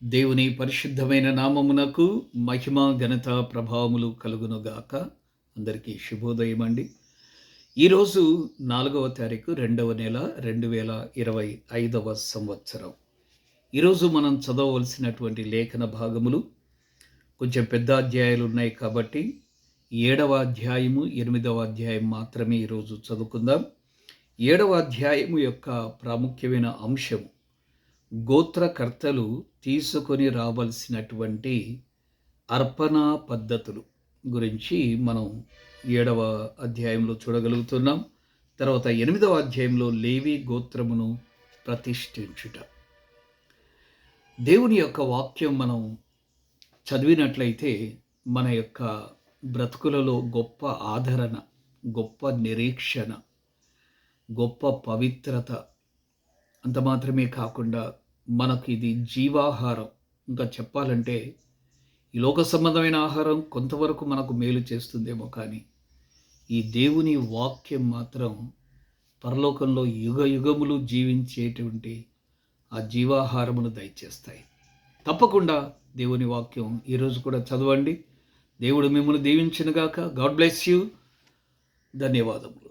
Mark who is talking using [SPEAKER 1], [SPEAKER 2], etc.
[SPEAKER 1] దేవుని పరిశుద్ధమైన నామమునకు మహిమ ఘనత ప్రభావములు కలుగునుగాక. అందరికీ శుభోదయం అండి. ఈరోజు 4వ తారీఖు 2వ నెల 2025వ సంవత్సరం. ఈరోజు మనం చదవవలసినటువంటి లేఖన భాగములు కొంచెం పెద్ద అధ్యాయాలు ఉన్నాయి కాబట్టి 7వ అధ్యాయము 8వ అధ్యాయం మాత్రమే ఈరోజు చదువుకుందాం. 7వ అధ్యాయము యొక్క ప్రాముఖ్యమైన అంశము గోత్రకర్తలు తీసుకొని రావలసినటువంటి అర్పణ పద్ధతులు గురించి మనం 7వ అధ్యాయంలో చూడగలుగుతున్నాం. తర్వాత 8వ అధ్యాయంలో లేవి గోత్రమును ప్రతిష్ఠించుట. దేవుని యొక్క వాక్యం మనం చదివినట్లయితే మన యొక్క బ్రతుకులలో గొప్ప ఆదరణ, గొప్ప నిరీక్షణ, గొప్ప పవిత్రత, అంత మాత్రమే కాకుండా మనకు ఇది జీవాహారం. ఇంకా చెప్పాలంటే ఈ లోక సంబంధమైన ఆహారం కొంతవరకు మనకు మేలు చేస్తుందేమో, కానీ ఈ దేవుని వాక్యం మాత్రం పరలోకంలో యుగ యుగములు జీవించేటువంటి ఆ జీవాహారమును దయచేస్తాయి. తప్పకుండా దేవుని వాక్యం ఈరోజు కూడా చదవండి. దేవుడు మిమ్మల్ని దీవించునుగాక. God bless you. ధన్యవాదములు.